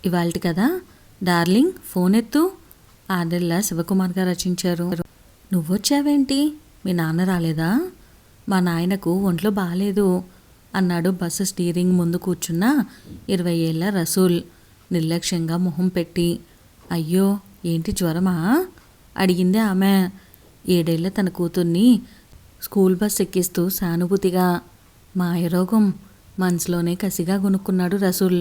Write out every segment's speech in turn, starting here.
ఇవాల్టి కదా darling phone ఎత్తు. ఆర్డెల్లా శివకుమార్ గారు రచించారు. నువ్వొచ్చావేంటి? మీ నాన్న రాలేదా? మా నాయనకు ఒంట్లో బాలేదు అన్నాడు బస్సు స్టీరింగ్ ముందు కూర్చున్న 20 ఏళ్ల రసూల్ నిర్లక్ష్యంగా మొహం పెట్టి. అయ్యో ఏంటి జ్వరమా? అడిగింది ఆమె. 7 ఏళ్ల తన కూతుర్ని స్కూల్ బస్ ఎక్కిస్తూ సానుభూతిగా. మాయరోగం మనసులోనే కసిగా గొనుక్కున్నాడు రసూల్.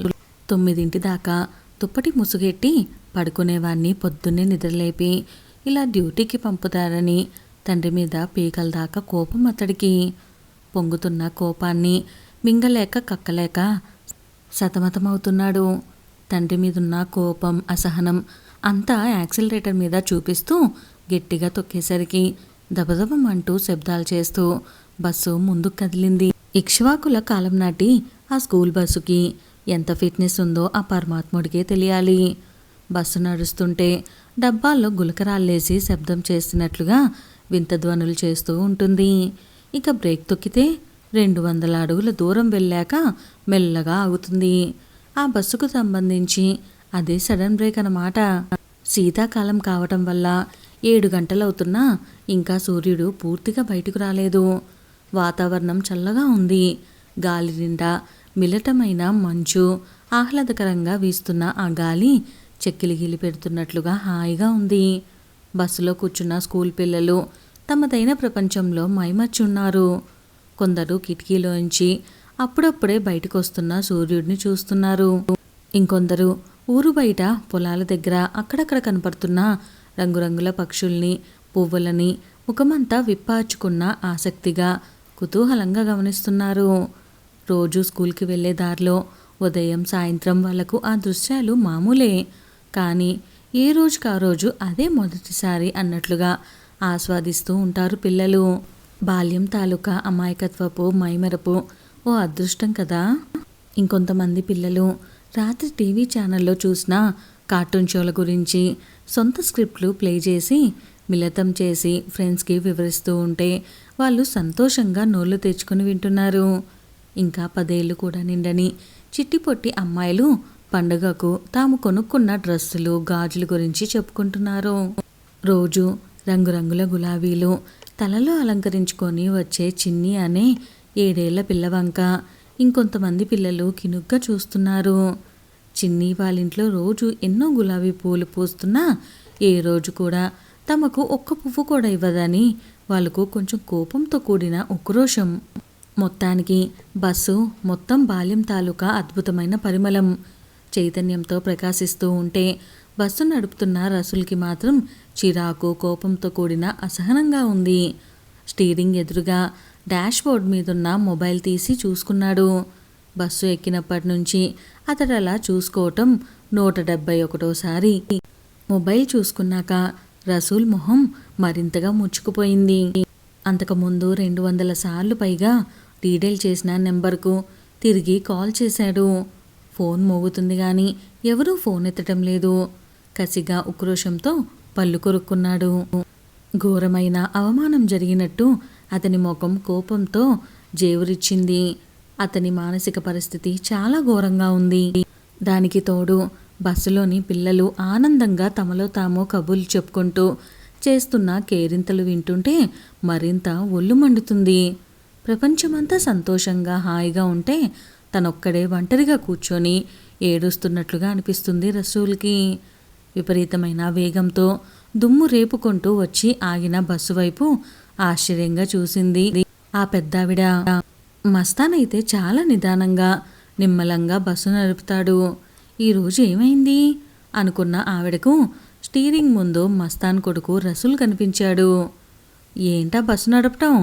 9 దాకా దుప్పటి ముసుగెట్టి పడుకునేవాణ్ణి పొద్దున్నే నిద్రలేపి ఇలా డ్యూటీకి పంపుతారని తండ్రి మీద పీకల దాకా కోపం అతడికి. పొంగుతున్న కోపాన్ని మింగలేక కక్కలేక సతమతమవుతున్నాడు. తండ్రి మీదున్న కోపం, అసహనం అంతా యాక్సిలరేటర్ మీద చూపిస్తూ గట్టిగా తొక్కేసరికి దబదబమంటూ శబ్దాలు చేస్తూ బస్సు ముందుకు కదిలింది. ఇక్ష్వాకుల కాలం నాటి ఆ స్కూల్ బస్సుకి ఎంత ఫిట్నెస్ ఉందో ఆ పరమాత్ముడికే తెలియాలి. బస్సు నడుస్తుంటే డబ్బాల్లో గులకరాళ్ళేసి శబ్దం చేస్తున్నట్లుగా వింత ధ్వనులు చేస్తూ ఉంటుంది. ఇక బ్రేక్ తొక్కితే 200 అడుగుల దూరం వెళ్ళాక మెల్లగా ఆగుతుంది. ఆ బస్సుకు సంబంధించి అదే సడన్ బ్రేక్ అన్నమాట. శీతాకాలం కావటం వల్ల 7 గంటలవుతున్నా ఇంకా సూర్యుడు పూర్తిగా బయటకు రాలేదు. వాతావరణం చల్లగా ఉంది. గాలి నిండా మిలటమైన మంచు ఆహ్లాదకరంగా వీస్తున్న ఆ గాలి చెక్కిలిగిలి పెడుతున్నట్లుగా హాయిగా ఉంది. బస్సులో కూర్చున్న స్కూల్ పిల్లలు తమదైన ప్రపంచంలో మైమర్చున్నారు. కొందరు కిటికీలోంచి అప్పుడప్పుడే బయటకు వస్తున్న సూర్యుడిని చూస్తున్నారు. ఇంకొందరు ఊరు బయట పొలాల దగ్గర అక్కడక్కడ కనపడుతున్న రంగురంగుల పక్షుల్ని, పువ్వులని ముఖమంతా విప్పార్చుకున్న ఆసక్తిగా, కుతూహలంగా గమనిస్తున్నారు. రోజు స్కూల్కి వెళ్ళే దారిలో ఉదయం సాయంత్రం వాళ్లకు ఆ దృశ్యాలు మామూలే. కానీ ఏ రోజుకి ఆ రోజు అదే మొదటిసారి అన్నట్లుగా ఆస్వాదిస్తూ ఉంటారు పిల్లలు. బాల్యం తాలూకా అమాయకత్వపు మైమరపు ఓ అదృష్టం కదా. ఇంకొంతమంది పిల్లలు రాత్రి టీవీ ఛానల్లో చూసిన కార్టూన్ షోల గురించి సొంత స్క్రిప్ట్లు ప్లే చేసి మిళితం చేసి ఫ్రెండ్స్కి వివరిస్తూ ఉంటే వాళ్ళు సంతోషంగా నోళ్ళు తెచ్చుకొని వింటున్నారు. ఇంకా 10 ఏళ్ళు కూడా నిండని చిట్టి పొట్టి అమ్మాయిలు పండుగకు తాము కొనుక్కున్న డ్రెస్సులు, గాజుల గురించి చెప్పుకుంటున్నారు. రోజు రంగురంగుల గులాబీలు తలలో అలంకరించుకొని వచ్చే చిన్ని అనే 7 ఏళ్ల పిల్లవంక ఇంకొంతమంది పిల్లలు కినుగ్గా చూస్తున్నారు. చిన్ని వాళ్ళింట్లో రోజు ఎన్నో గులాబీ పూలు పూస్తున్నా ఏ రోజు కూడా తమకు ఒక్క పువ్వు కూడా ఇవ్వదని వాళ్ళకు కొంచెం కోపంతో కూడిన ఉక్రోషం. మొత్తానికి బస్సు మొత్తం బాల్యం తాలూకా అద్భుతమైన పరిమళం చైతన్యంతో ప్రకాశిస్తూ ఉంటే బస్సు నడుపుతున్న రసూల్కి మాత్రం చిరాకు, కోపంతో కూడిన అసహనంగా ఉంది. స్టీరింగ్ ఎదురుగా డాష్ బోర్డ్ మీదున్న మొబైల్ తీసి చూసుకున్నాడు. బస్సు ఎక్కినప్పటి నుంచి అతడు అలా చూసుకోవటం 171సారి. మొబైల్ చూసుకున్నాక రసూల్ మొహం మరింతగా ముచ్చుకుపోయింది. అంతకుముందు 200 సార్లు పైగా రీడైల్ చేసిన నెంబర్కు తిరిగి కాల్ చేశాడు. ఫోన్ మోగుతుంది కానీ ఎవరూ ఫోన్ ఎత్తటం లేదు. కసిగా ఉక్రోషంతో పళ్ళు కొరుక్కున్నాడు. ఘోరమైన అవమానం జరిగినట్టు అతని ముఖం కోపంతో జేవురిచ్చింది. అతని మానసిక పరిస్థితి చాలా ఘోరంగా ఉంది. దానికి తోడు బస్సులోని పిల్లలు ఆనందంగా తమలో తాము కబుర్లు చెప్పుకుంటూ చేస్తున్న కేరింతలు వింటుంటే మరింత ఒళ్ళు మండుతుంది. ప్రపంచమంతా సంతోషంగా హాయిగా ఉంటే తనొక్కడే ఒంటరిగా కూర్చొని ఏడుస్తున్నట్లుగా అనిపిస్తుంది రసూల్కి. విపరీతమైన వేగంతో దుమ్ము రేపుకుంటూ వచ్చి ఆగిన బస్సు వైపు ఆశ్చర్యంగా చూసింది ఆ పెద్దావిడ. మస్తాన్ అయితే చాలా నిదానంగా నిమ్మలంగా బస్సు నడుపుతాడు. ఈరోజు ఏమైంది అనుకున్న ఆవిడకు స్టీరింగ్ ముందు మస్తాన్ కొడుకు రసూల్ కనిపించాడు. ఏంటా బస్సు నడపటం?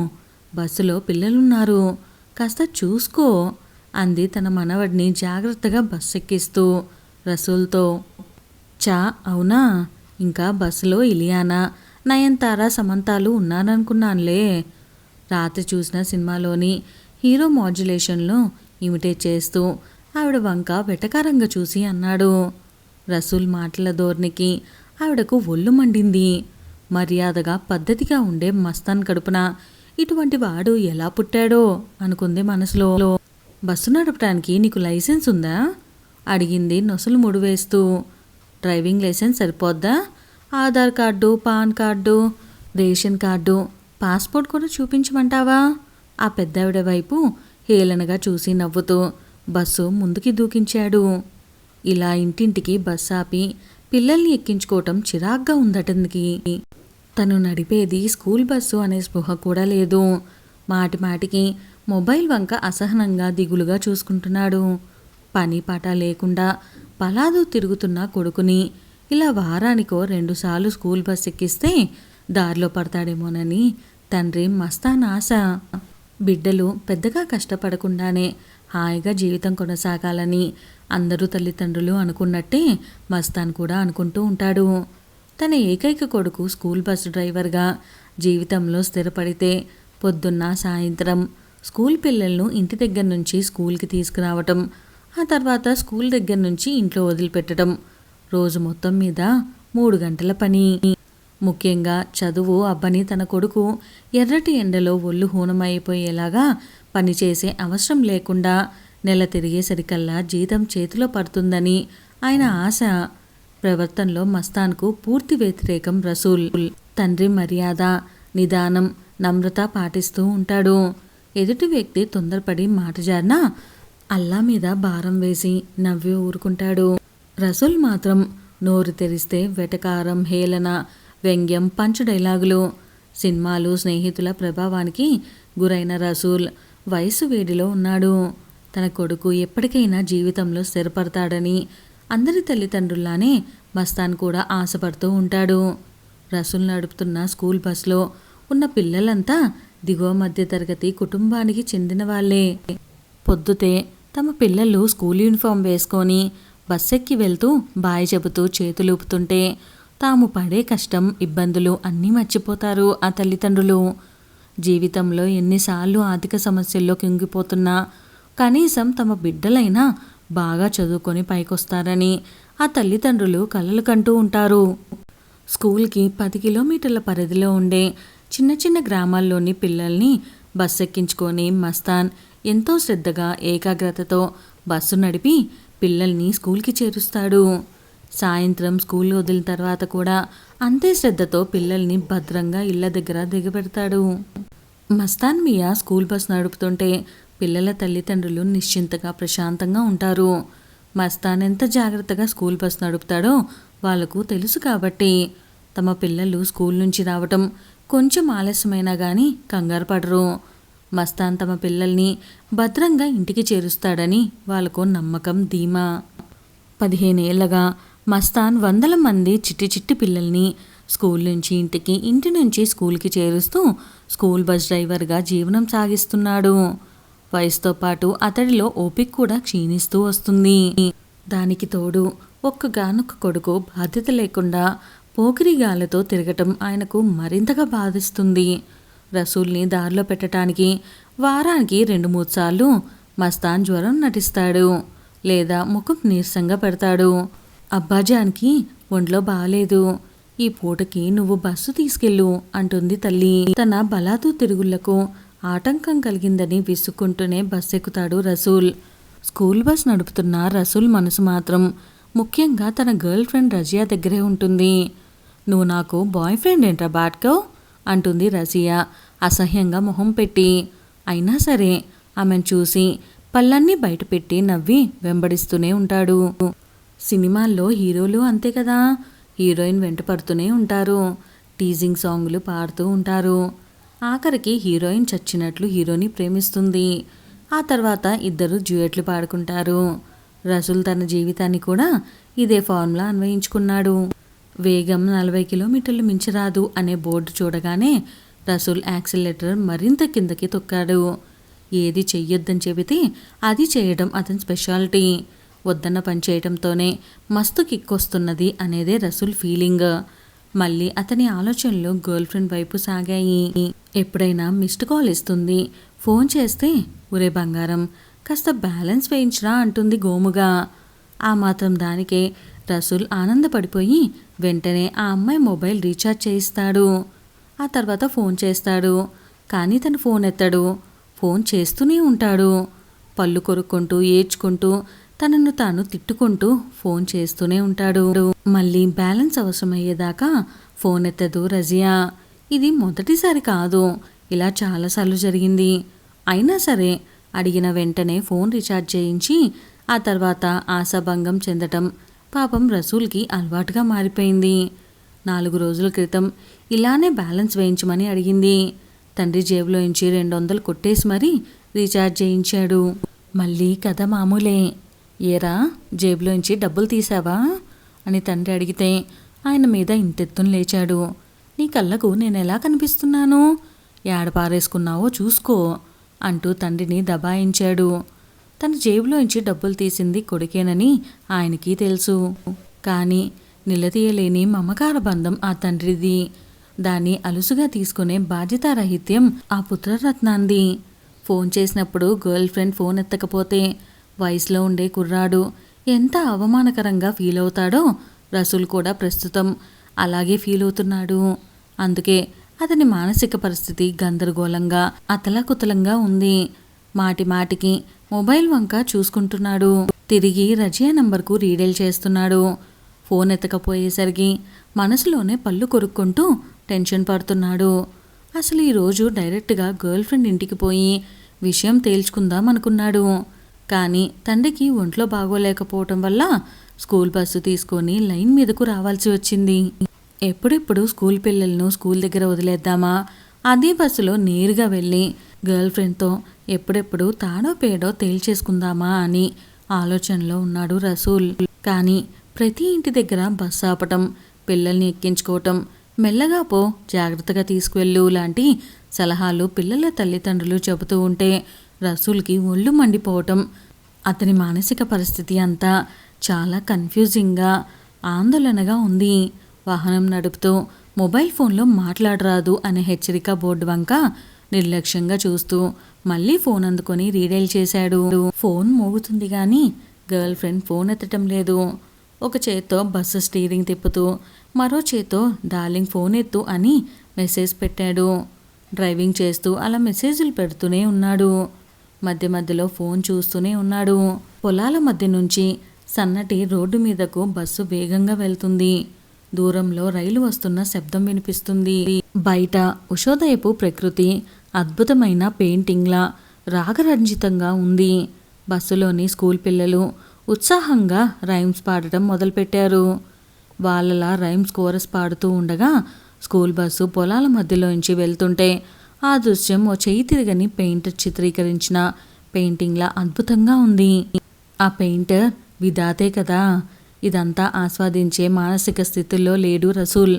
బస్సులో పిల్లలున్నారు, కాస్త చూసుకో అంది తన మనవడిని జాగ్రత్తగా బస్సు ఎక్కిస్తూ రసూల్తో. చా అవునా? ఇంకా బస్సులో ఇలియానా, నయనతార, సమంతాలు ఉన్నారనుకున్నానులే. రాత్రి చూసిన సినిమాలోని హీరో మాడ్యులేషన్లో ఇమిటేట్ చేస్తూ ఆవిడ వంక వెటకారంగా చూసి అన్నాడు. రసూల్ మాటల ధోరణికి ఆవిడకు ఒళ్ళు మండింది. మర్యాదగా పద్ధతిగా ఉండే మస్తాన్ కడుపున ఇటువంటి వాడు ఎలా పుట్టాడో అనుకుంది మనసులో. బస్సు నడపడానికి నీకు లైసెన్స్ ఉందా అడిగింది నొసలు ముడివేస్తూ. డ్రైవింగ్ లైసెన్స్ సరిపోద్దా? Aadhaar card, PAN card, ration card, passport కూడా చూపించమంటావా? ఆ పెద్దావిడ వైపు హేళనగా చూసి నవ్వుతూ బస్సు ముందుకి దూకించాడు. ఇలా ఇంటింటికి బస్సు ఆపి పిల్లల్ని ఎక్కించుకోవటం చిరాగ్గా ఉందటందుకి. తను నడిపేది స్కూల్ బస్సు అనే స్పృహ కూడా లేదు. మాటి మాటికి మొబైల్ వంక అసహనంగా దిగులుగా చూసుకుంటున్నాడు. పని పాట లేకుండా పలాదు తిరుగుతున్న కొడుకుని ఇలా వారానికో 2 సార్లు స్కూల్ బస్ ఎక్కిస్తే దారిలో పడతాడేమోనని తండ్రి మస్తాన్ ఆశ. బిడ్డలు పెద్దగా కష్టపడకుండానే హాయిగా జీవితం కొనసాగాలని అందరూ తల్లిదండ్రులు అనుకున్నట్టే మస్తాన్ కూడా అనుకుంటూ ఉంటాడు. తన ఏకైక కొడుకు స్కూల్ బస్సు డ్రైవర్గా జీవితంలో స్థిరపడితే పొద్దున్న సాయంత్రం స్కూల్ పిల్లలను ఇంటి దగ్గర నుంచి స్కూల్కి తీసుకురావటం, ఆ తర్వాత స్కూల్ దగ్గర నుంచి ఇంట్లో వదిలిపెట్టడం, రోజు మొత్తం మీద 3 గంటల పని. ముఖ్యంగా చదువు అబ్బని తన కొడుకు ఎర్రటి ఎండలో ఒళ్ళు హూనమైపోయేలాగా పనిచేసే అవసరం లేకుండా నెల తిరిగేసరికల్లా జీతం చేతిలో పడుతుందని ఆయన ఆశ. ప్రవర్తనలో మస్తాన్కు పూర్తి వ్యతిరేకం రసూల్. తండ్రి మర్యాద, నిదానం, నమ్రత పాటిస్తూ ఉంటాడు. ఎదుటి వ్యక్తి తొందరపడి మాట జారినా అల్లా మీద భారం వేసి నవ్వి ఊరుకుంటాడు. రసూల్ మాత్రం నోరు తెరిస్తే వెటకారం, హేళన, వ్యంగ్యం, పంచు డైలాగులు. సినిమాలు, స్నేహితుల ప్రభావానికి గురైన రసూల్ వయసు వేడిలో ఉన్నాడు. తన కొడుకు ఎప్పటికైనా జీవితంలో స్థిరపడతాడని అందరి తల్లిదండ్రుల్లానే మస్తాన్ కూడా ఆశపడుతూ ఉంటాడు. రసూల్ నడుపుతున్న స్కూల్ బస్లో ఉన్న పిల్లలంతా దిగువ మధ్య తరగతి కుటుంబానికి చెందిన వాళ్ళే. పొద్దుతే తమ పిల్లలు స్కూల్ యూనిఫామ్ వేసుకొని బస్సెక్కి వెళ్తూ బాయ్ చెబుతూ చేతులూపుతుంటే తాము పడే కష్టం, ఇబ్బందులు అన్నీ మర్చిపోతారు ఆ తల్లిదండ్రులు. జీవితంలో ఎన్నిసార్లు ఆర్థిక సమస్యల్లో కుంగిపోతున్నా కనీసం తమ బిడ్డలైనా బాగా చదువుకొని పైకొస్తారని ఆ తల్లిదండ్రులు కలలు కంటూ ఉంటారు. స్కూల్కి 10 కిలోమీటర్ల పరిధిలో ఉండే చిన్న చిన్న గ్రామాల్లోని పిల్లల్ని బస్సెక్కించుకొని మస్తాన్ ఎంతో శ్రద్ధగా, ఏకాగ్రతతో బస్సు నడిపి పిల్లల్ని స్కూల్కి చేరుస్తాడు. సాయంత్రం స్కూల్ వదిలిన తర్వాత కూడా అంతే శ్రద్ధతో పిల్లల్ని భద్రంగా ఇళ్ల దగ్గర దిగబెడతాడు. మస్తాన్ మియా స్కూల్ బస్ నడుపుతుంటే పిల్లల తల్లిదండ్రులు నిశ్చింతగా, ప్రశాంతంగా ఉంటారు. మస్తాన్ ఎంత జాగ్రత్తగా స్కూల్ బస్ నడుపుతాడో వాళ్లకు తెలుసు కాబట్టి తమ పిల్లలు స్కూల్ నుంచి రావటం కొంచెం ఆలస్యమైనా కానీ కంగారు పడరు. మస్తాన్ తమ పిల్లల్ని భద్రంగా ఇంటికి చేరుస్తాడని వాళ్లకు నమ్మకం, ధీమా. 15 ఏళ్లగా మస్తాన్ వందల మంది చిట్టి చిట్టి పిల్లల్ని స్కూల్ నుంచి ఇంటికి, ఇంటి నుంచి స్కూల్కి చేరుస్తూ స్కూల్ బస్ డ్రైవర్గా జీవనం సాగిస్తున్నాడు. వయసుతో పాటు అతడిలో ఓపిక కూడా క్షీణిస్తూ వస్తుంది. దానికి తోడు ఒక్కగానొక్క కొడుకు బాధ్యత లేకుండా పోకిరిగాలతో తిరగటం ఆయనకు మరింతగా బాధిస్తుంది. రసూల్ని దారిలో పెట్టడానికి వారానికి 2-3 సార్లు మస్తాన్ జ్వరం నటిస్తాడు, లేదా ముఖం నీరసంగా పెడతాడు. అబ్బాజాన్కి ఒంట్లో బాలేదు, ఈ పూటకి నువ్వు బస్సు తీసుకెళ్ళు అంటుంది తల్లి. తన బలాదు తిరుగుళ్లకు ఆటంకం కలిగిందని విసుక్కుంటూనే బస్సు ఎక్కుతాడు రసూల్. స్కూల్ బస్ నడుపుతున్న రసూల్ మనసు మాత్రం ముఖ్యంగా తన గర్ల్ ఫ్రెండ్ రజియా దగ్గరే ఉంటుంది. నువ్వు నాకు బాయ్ ఫ్రెండ్ ఏంట్రా బాట్కవ్ అంటుంది రజియా అసహ్యంగా మొహం పెట్టి. అయినా సరే ఆమెను చూసి పళ్ళన్నీ బయటపెట్టి నవ్వి వెంబడిస్తూనే ఉంటాడు. సినిమాల్లో హీరోలు అంతే కదా, హీరోయిన్ వెంట పడుతూనే ఉంటారు, టీజింగ్ సాంగులు పాడుతూ ఉంటారు. ఆఖరికి హీరోయిన్ చచ్చినట్లు హీరోని ప్రేమిస్తుంది. ఆ తర్వాత ఇద్దరు డ్యూయెట్లు పాడుకుంటారు. రసూల్ తన జీవితాన్ని కూడా ఇదే ఫార్ములా అన్వయించుకున్నాడు. వేగం 40 కిలోమీటర్లు మించరాదు అనే బోర్డు చూడగానే రసూల్ యాక్సిలరేటర్ మరింత కిందకి తొక్కాడు. ఏది చెయ్యొద్దని చెబితే అది చేయడం అతని స్పెషాలిటీ. వద్దన్న పని చేయడంతోనే మస్తు కిక్కొస్తున్నది అనేదే రసూల్ ఫీలింగ్. మళ్ళీ అతని ఆలోచనలు గర్ల్ ఫ్రెండ్ వైపు సాగాయి. ఎప్పుడైనా మిస్డ్ కాల్ ఇస్తుంది, ఫోన్ చేస్తే ఒరే బంగారం కాస్త బ్యాలెన్స్ వేయించరా అంటుంది గోముగా. ఆ మాత్రం దానికే రసూల్ ఆనందపడిపోయి వెంటనే ఆ అమ్మాయి మొబైల్ రీఛార్జ్ చేయిస్తాడు. ఆ తర్వాత ఫోన్ చేస్తాడు, కానీ తను ఫోన్ ఎత్తాడు. ఫోన్ చేస్తూనే ఉంటాడు. పళ్ళు కొరుక్కుంటూ, ఏడ్చుకుంటూ తనను తాను తిట్టుకుంటూ ఫోన్ చేస్తూనే ఉంటాడు. మళ్ళీ బ్యాలెన్స్ అవసరమయ్యేదాకా ఫోన్ ఎత్తదు రజియా. ఇది మొదటిసారి కాదు, ఇలా చాలాసార్లు జరిగింది. అయినా సరే అడిగిన వెంటనే ఫోన్ రీఛార్జ్ చేయించి ఆ తర్వాత ఆశాభంగం చెందటం పాపం రసూల్కి అలవాటుగా మారిపోయింది. 4 రోజుల క్రితం ఇలానే బ్యాలెన్స్ వేయించమని అడిగింది. తండ్రి జేబులోంచి 200 కొట్టేసి మరీ రీఛార్జ్ చేయించాడు. మళ్ళీ కథ మామూలే. ఏరా, జేబులోంచి డబ్బులు తీసావా అని తండ్రి అడిగితే ఆయన మీద ఇంతెత్తును లేచాడు. నీ కళ్ళకు నేనెలా కనిపిస్తున్నాను? ఏడ పారేసుకున్నావో చూసుకో అంటూ తండ్రిని దబాయించాడు. తన జేబులోంచి డబ్బులు తీసింది కొడుకేనని ఆయనకి తెలుసు. కానీ నిలదీయలేని మమకార బంధం ఆ తండ్రిది. దాన్ని అలుసుగా తీసుకునే బాధ్యతారాహిత్యం ఆ పుత్రరత్నాంది. ఫోన్ చేసినప్పుడు గర్ల్ ఫ్రెండ్ ఫోన్ ఎత్తకపోతే వయసులో ఉండే కుర్రాడు ఎంత అవమానకరంగా ఫీల్ అవుతాడో రసూల్ కూడా ప్రస్తుతం అలాగే ఫీల్ అవుతున్నాడు. అందుకే అతని మానసిక పరిస్థితి గందరగోళంగా అతలాకుతలంగా ఉంది. మాటి మాటికి మొబైల్ వంక చూసుకుంటున్నాడు. తిరిగి రజియా నంబర్కు రీడైల్ చేస్తున్నాడు. ఫోన్ ఎత్తకపోయేసరికి మనసులోనే పళ్ళు కొరుక్కుంటూ టెన్షన్ పడుతున్నాడు. అసలు ఈరోజు డైరెక్ట్గా గర్ల్ ఫ్రెండ్ ఇంటికి పోయి విషయం తేల్చుకుందాం అనుకున్నాడు. కానీ తండ్రికి ఒంట్లో బాగోలేకపోవటం వల్ల స్కూల్ బస్సు తీసుకొని లైన్ మీదకు రావాల్సి వచ్చింది. ఎప్పుడెప్పుడు స్కూల్ పిల్లలను స్కూల్ దగ్గర వదిలేద్దామా, అదే బస్సులో నేరుగా వెళ్ళి గర్ల్ ఫ్రెండ్తో ఎప్పుడెప్పుడు తాడో పేడో తేల్చేసుకుందామా అని ఆలోచనలో ఉన్నాడు రసూల్. కానీ ప్రతి ఇంటి దగ్గర బస్సు ఆపటం, పిల్లల్ని ఎక్కించుకోవటం, మెల్లగా పో, జాగ్రత్తగా తీసుకువెళ్ళు లాంటి సలహాలు పిల్లల తల్లిదండ్రులు చెబుతూ ఉంటే రసూల్కి ఒళ్ళు మండిపోవటం. అతని మానసిక పరిస్థితి అంతా చాలా కన్ఫ్యూజింగ్గా, ఆందోళనగా ఉంది. వాహనం నడుపుతూ మొబైల్ ఫోన్లో మాట్లాడరాదు అనే హెచ్చరిక బోర్డు వంక నిర్లక్ష్యంగా చూస్తూ మళ్ళీ ఫోన్ అందుకొని రీడైల్ చేశాడు. ఫోన్ మోగుతుంది కానీ గర్ల్ ఫ్రెండ్ ఫోన్ ఎత్తటం లేదు. ఒక చేత్తో బస్సు స్టీరింగ్ తిప్పుతూ మరో చేత్తో డార్లింగ్ ఫోన్ ఎత్తు అని మెసేజ్ పెట్టాడు. డ్రైవింగ్ చేస్తూ అలా మెసేజ్లు పెడుతూనే ఉన్నాడు. మధ్య మధ్యలో ఫోన్ చూస్తూనే ఉన్నాడు. పొలాల మధ్య నుంచి సన్నటి రోడ్డు మీదకు బస్సు వేగంగా వెళ్తుంది. దూరంలో రైలు వస్తున్న శబ్దం వినిపిస్తుంది. బయట ఉషోదయపు ప్రకృతి అద్భుతమైన పెయింటింగ్లా రాగరంజితంగా ఉంది. బస్సులోని స్కూల్ పిల్లలు ఉత్సాహంగా రైమ్స్ పాడటం మొదలుపెట్టారు. వాళ్ళలా రైమ్స్ కోరస్ పాడుతూ ఉండగా స్కూల్ బస్సు పొలాల మధ్యలోంచి వెళ్తుంటే ఆ దృశ్యం ఓ చేయి తిరగని పెయింటర్ చిత్రీకరించిన పెయింటింగ్లా అద్భుతంగా ఉంది. ఆ పెయింటర్ విధాతే కదా. ఇదంతా ఆస్వాదించే మానసిక స్థితిలో లేడు రసూల్.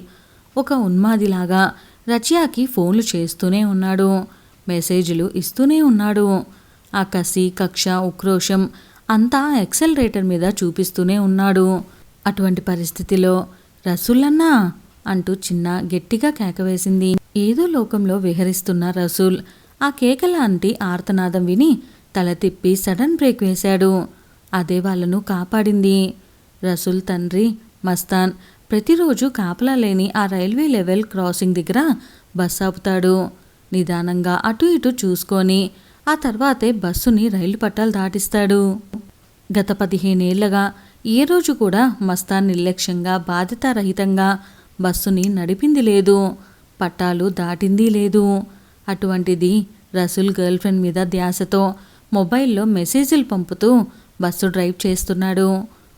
ఒక ఉన్మాదిలాగా రజియాకి ఫోన్లు చేస్తూనే ఉన్నాడు, మెసేజ్లు ఇస్తూనే ఉన్నాడు. ఆ కసి, కక్ష, ఉక్రోషం అంతా యాక్సెలరేటర్ మీద చూపిస్తూనే ఉన్నాడు. అటువంటి పరిస్థితిలో రసూల్ అన్నా అంటూ చిన్న గట్టిగా కేకవేసింది. ఏదో లోకంలో విహరిస్తున్న రసూల్ ఆ కేకలాంటి ఆర్తనాదం విని తల తిప్పి సడన్ బ్రేక్ వేశాడు. అదే వాళ్ళను కాపాడింది. రసూల్ తండ్రి మస్తాన్ ప్రతిరోజు కాపలా లేని ఆ రైల్వే లెవెల్ క్రాసింగ్ దగ్గర బస్సు ఆపుతాడు. నిదానంగా అటు ఇటు చూసుకొని ఆ తర్వాతే బస్సుని రైలు పట్టాలు దాటిస్తాడు. గత 15 ఏళ్లగా ఏ రోజు కూడా మస్తాన్ నిర్లక్ష్యంగా, బాధ్యతారహితంగా బస్సుని నడిపింది లేదు, పట్టాలు దాటింది లేదు. అటువంటిది రసూల్ గర్ల్ ఫ్రెండ్ మీద ధ్యాసతో మొబైల్లో మెసేజ్లు పంపుతూ బస్సు డ్రైవ్ చేస్తున్నాడు.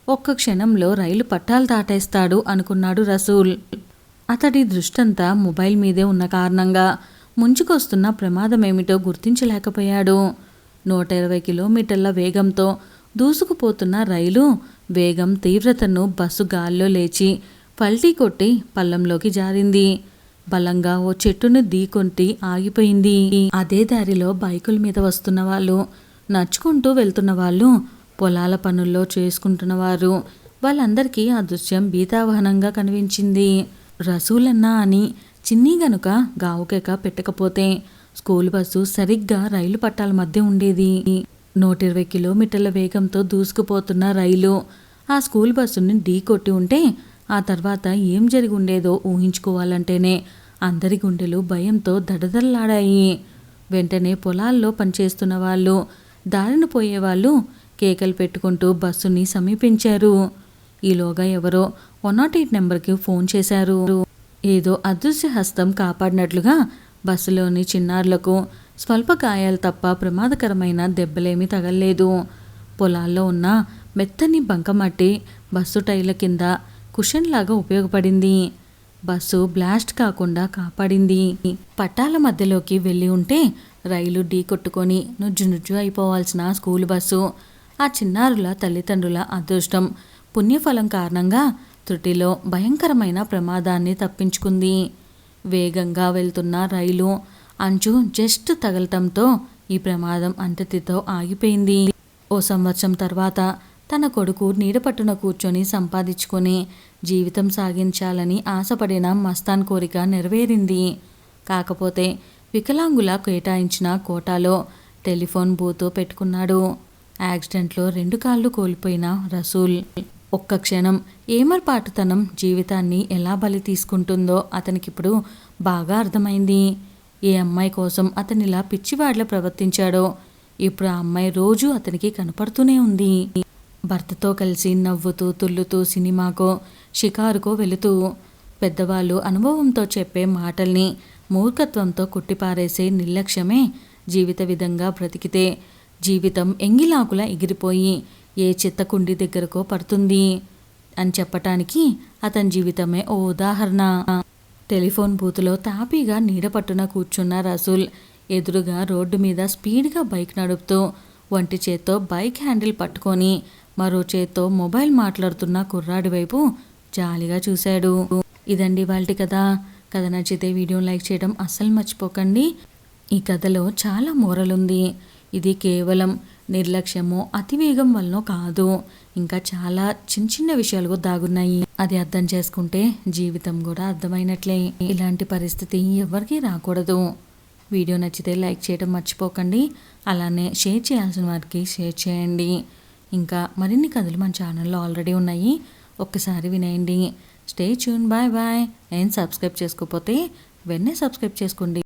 ఒక్క క్షణంలో రైలు పట్టాలు దాటేస్తాడు అనుకున్నాడు రసూల్. అతడి దృష్టంతా మొబైల్ మీదే ఉన్న కారణంగా ముంచుకొస్తున్న ప్రమాదమేమిటో గుర్తించలేకపోయాడు. 120 కిలోమీటర్ల వేగంతో దూసుకుపోతున్న రైలు వేగం తీవ్రతను బస్సు గాల్లో లేచి పల్టీ కొట్టి పల్లంలోకి జారింది. బలంగా ఓ చెట్టును ఢీకొట్టి ఆగిపోయింది. అదే దారిలో బైకుల మీద వస్తున్న వాళ్ళు, నడుచుకుంటూ వెళ్తున్న వాళ్ళు, పొలాల పనుల్లో చేసుకుంటున్నవారు, వాళ్ళందరికీ ఆ దృశ్యం భీతావహనంగా కనిపించింది. రసూలన్నా అని చిన్ని గనుక గావుకేక పెట్టకపోతే స్కూల్ బస్సు సరిగ్గా రైలు పట్టాల మధ్య ఉండేది. 120 కిలోమీటర్ల వేగంతో దూసుకుపోతున్న రైలు ఆ స్కూల్ బస్సుని ఢీకొట్టి ఉంటే ఆ తర్వాత ఏం జరిగి ఉండేదో ఊహించుకోవాలంటేనే అందరి గుండెలు భయంతో దడదల్లాడాయి. వెంటనే పొలాల్లో పనిచేస్తున్న వాళ్ళు, దారిన పోయేవాళ్ళు కేకలు పెట్టుకుంటూ బస్సుని సమీపించారు. ఈలోగా ఎవరో 108 నెంబర్కి ఫోన్ చేశారు. ఏదో అదృశ్య హస్తం కాపాడినట్లుగా బస్సులోని చిన్నారులకు స్వల్ప గాయాలు తప్ప ప్రమాదకరమైన దెబ్బలేమీ తగల్లేదు. పొలాల్లో ఉన్న మెత్తని బంకమట్టి బస్సు టైర్ల కింద కుషన్ లాగా ఉపయోగపడింది. బస్సు బ్లాస్ట్ కాకుండా కాపాడింది. పట్టాల మధ్యలోకి వెళ్ళి ఉంటే రైలు ఢీకొట్టుకొని నుజ్జు అయిపోవాల్సిన స్కూల్ బస్సు ఆ చిన్నారుల తల్లిదండ్రుల అదృష్టం పుణ్యఫలం కారణంగా త్రుటిలో భయంకరమైన ప్రమాదాన్ని తప్పించుకుంది. వేగంగా వెళ్తున్న రైలు అంచు జస్ట్ తగలటంతో ఈ ప్రమాదం అంతటితో ఆగిపోయింది. ఓ సంవత్సరం తర్వాత తన కొడుకు నీడపట్టున కూర్చొని సంపాదించుకొని జీవితం సాగించాలని ఆశపడిన మస్తాన్ కోరిక నెరవేరింది. కాకపోతే వికలాంగుల కేటాయించిన కోటాలో టెలిఫోన్ బూత్ పెట్టుకున్నాడు. యాక్సిడెంట్లో 2 కాళ్ళు కోల్పోయిన రసూల్ ఒక్క క్షణం ఏమర్పాటుతనం జీవితాన్ని ఎలా బలి తీసుకుంటుందో అతనికిప్పుడు బాగా అర్థమైంది. ఏ అమ్మాయి కోసం అతనిలా పిచ్చివాడ్లా ప్రవర్తించాడో ఇప్పుడు ఆ అమ్మాయి రోజు అతనికి కనపడుతూనే ఉంది. భర్తతో కలిసి నవ్వుతూ తుల్లుతూ సినిమాకో షికారుకో వెళుతూ పెద్దవాళ్ళు అనుభవంతో చెప్పే మాటల్ని మూర్ఖత్వంతో కొట్టిపారేసే నిర్లక్ష్యమే జీవిత విధంగా బ్రతికితే జీవితం ఎంగిలాకులా ఎగిరిపోయి ఏ చెత్తకుండి దగ్గరకో పడుతుంది అని చెప్పటానికి అతని జీవితమే ఓ ఉదాహరణ. టెలిఫోన్ బూతులో తాపీగా నీడపట్టున కూర్చున్న రసూల్ ఎదురుగా రోడ్డు మీద స్పీడ్గా బైక్ నడుపుతూ ఒంటి చేత్తో బైక్ హ్యాండిల్ పట్టుకొని మరో చేత్తో మొబైల్ మాట్లాడుతున్న కుర్రాడి వైపు జాలిగా చూశాడు. ఇదండి ఇవాల్టి కథ. కథ నచ్చితే వీడియోని లైక్ చేయడం అస్సలు మర్చిపోకండి. ఈ కథలో చాలా మోరల్ ఉంది. ఇది కేవలం నిర్లక్ష్యమో అతివేగం వలనో కాదు, ఇంకా చాలా చిన్న చిన్న విషయాలు దాగున్నాయి. అది అర్థం చేసుకుంటే జీవితం కూడా అర్థమైనట్లే. ఇలాంటి పరిస్థితి ఎవరికీ రాకూడదు. వీడియో నచ్చితే లైక్ చేయడం మర్చిపోకండి. అలానే షేర్ చేయాల్సిన వారికి షేర్ చేయండి. ఇంకా మరిన్ని కథలు మన ఛానల్లో ఆల్రెడీ ఉన్నాయి, ఒక్కసారి వినేయండి. Stay tune. Bye bye. And subscribe చేసుకోకపోతే వెంటనే సబ్స్క్రైబ్ చేసుకోండి.